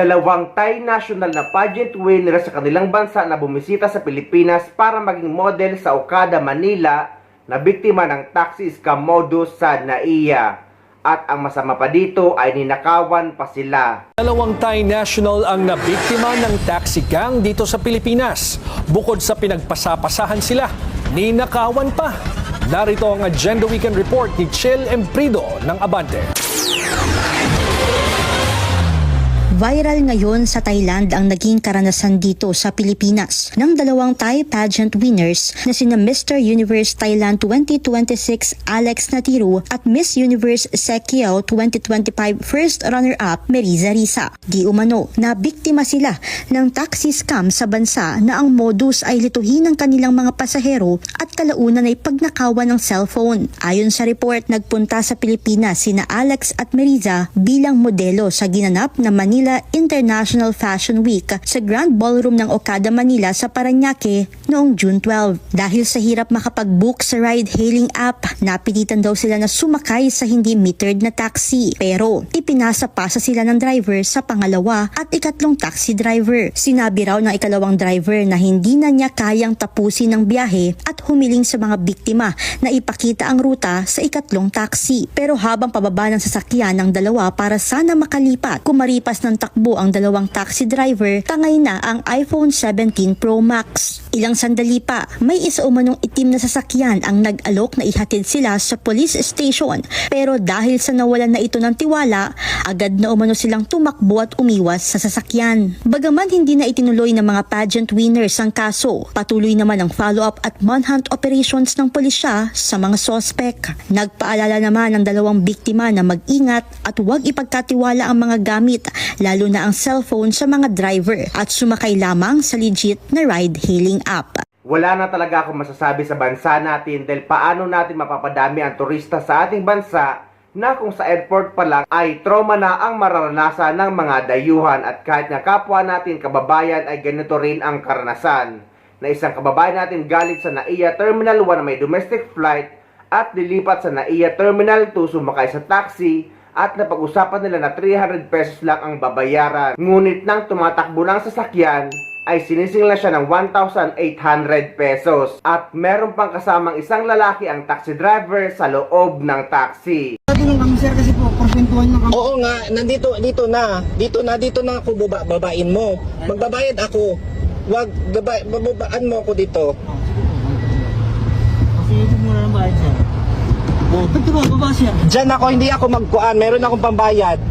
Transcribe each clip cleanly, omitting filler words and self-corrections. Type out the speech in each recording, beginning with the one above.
Dalawang Thai national na pageant winner sa kanilang bansa na bumisita sa Pilipinas para maging model sa Okada, Manila na biktima ng taxi scam modus sa NAIA. At ang masama pa dito ay ninakawan pa sila. Dalawang Thai national ang nabiktima ng taxi gang dito sa Pilipinas. Bukod sa pinagpasapasahan sila, ninakawan pa. Narito ang Agenda Weekend Report ni Chel Emprido ng Abante. Viral ngayon sa Thailand ang naging karanasan dito sa Pilipinas ng dalawang Thai pageant winners na sina Mr. Universe Thailand 2026 Alex Natiru at Miss Universe Sekiao 2025 first runner-up Meriza Risa. Di umano na biktima sila ng taxi scam sa bansa na ang modus ay lituhin ng kanilang mga pasahero at kalaunan ay pagnakawan ng cellphone. Ayon sa report, nagpunta sa Pilipinas sina Alex at Meriza bilang modelo sa ginanap na Manila International Fashion Week sa Grand Ballroom ng Okada, Manila sa Parañaque noong June 12. Dahil sa hirap makapag-book sa ride-hailing app, napilitan daw sila na sumakay sa hindi metered na taxi. Pero ipinasa-pasa sila ng driver sa pangalawa at ikatlong taxi driver. Sinabi raw ng ikalawang driver na hindi na niya kayang tapusin ang biyahe at humiling sa mga biktima na ipakita ang ruta sa ikatlong taxi. Pero habang pababa ng sasakyan ng dalawa para sana makalipat, kumaripas ng takbo ang dalawang taxi driver, tangay na ang iPhone 17 Pro Max. Ilang sandali pa, may isa umanong itim na sasakyan ang nag-alok na ihatid sila sa police station. Pero dahil sa nawalan na ito ng tiwala, agad na umano silang tumakbo at umiwas sa sasakyan. Bagaman hindi na itinuloy ng mga pageant winners ang kaso, patuloy naman ang follow-up at manhunt operations ng pulisya sa mga sospek. Nagpaalala naman ang dalawang biktima na mag-ingat at huwag ipagkatiwala ang mga gamit, lalo na ang cellphone sa mga driver at sumakay lamang sa legit na ride-hailing app. Wala na talaga akong masasabi sa bansa natin dahil paano natin mapapadami ang turista sa ating bansa na kung sa airport pa lang ay trauma na ang mararanasan ng mga dayuhan at kahit na kapwa natin kababayan ay ganito rin ang karanasan. Na isang kababayan natin galit sa NAIA Terminal 1 na may domestic flight at lilipat sa NAIA Terminal 2 sumakay sa taxi at napag-usapan nila na 300 pesos lang ang babayaran. Ngunit nang tumatakbo ng sasakyan, ay sinisingla siya ng 1,800 pesos. At meron pang kasamang isang lalaki ang taxi driver sa loob ng taxi. Tulong kami sir kasi po, porsentuhan na kami. Oo nga, dito na ako babain mo. Magbabayad ako. Wag, babaan mo ako dito. Kasi hindi mo na ng bayad sir. Oh, ba't ba baba siya? Diyan ako, hindi ako magkuan. Meron akong pambayad.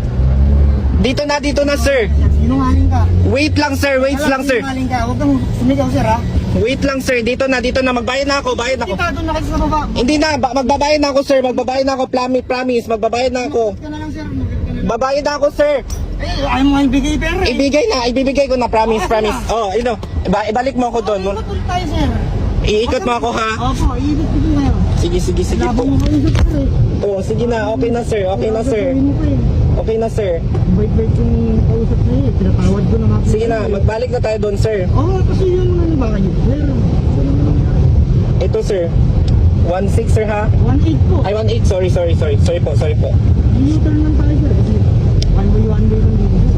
Dito na sir. Sinungaling ka. Wait lang sir. Sinungaling ka, huwag kang sumigaw sir ha. Wait lang sir, dito na. Magbayad na ako, bayad na ako. Kita doon na kasi sa baba. Hindi na, magbabayad na ako sir. Magbabayad na ako, promise. Magbabayad na ako. Ka na lang sir. Ka na. Babayad na ako sir. Eh, ayaw mo nga ibigay pera eh. Ibibigay ko na, promise. Oh, ibalik mo ako doon. Ikot ulit tayo sir. Iikot mo ako ha. Opo, iikot ko din ngayon. Sige Labo po. mo kausap sir eh. Oh, sige na, okay na sir. Sasabihin mo ko eh. Okay na sir. Bait-bait kong kausap sa'yo eh. Pinatawad ko na nga. Sige na, magbalik na tayo doon sir. Oo, kasi yun mga ba kayo sir. Ito sir. 1.6 sir ha. 1.8 po. Ay 1.8, sorry po. U-turn lang tayo sir. Kasi one way lang dito sir.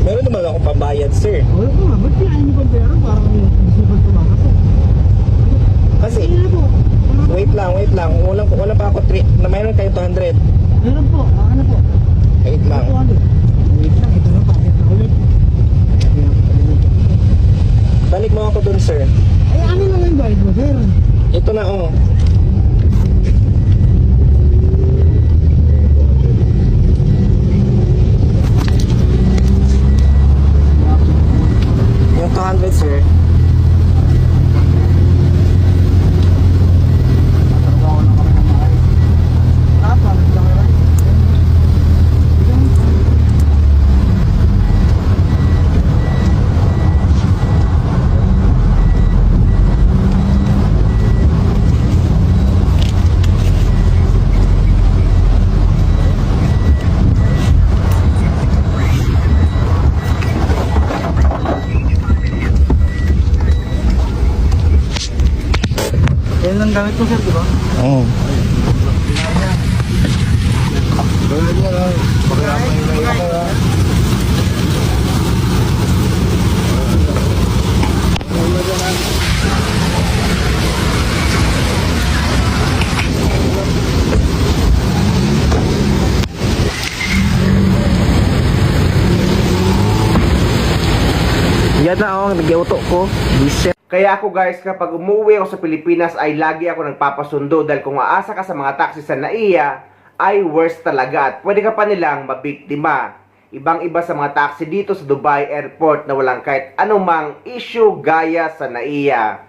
Meron naman akong pambayad sir. Oo ko nga, ba't kailangan niyo pang pera? Parang gusto ko tumakas eh. Kasi, Sige na po. wait lang. Wala pa ako 3. Na mayroon kayo 200. Meron po, ano po? Wait lang. Wait lang, ito na bakit na ulit. Balik mo ako doon sir. Ay, ano na lang bayad mo sir? Ito na oh. Yung 200 sir. Tapos, gamit mo sir, di ba? Oo. Yan na oh, nag-auto ko. Diesel. Kaya ako guys, kapag umuwi ako sa Pilipinas ay lagi ako nagpapasundo dahil kung aasa ka sa mga taxi sa NAIA ay worst talaga at pwede ka pa nilang mabiktima. Ibang-iba sa mga taxi dito sa Dubai Airport na walang kahit anumang issue gaya sa NAIA.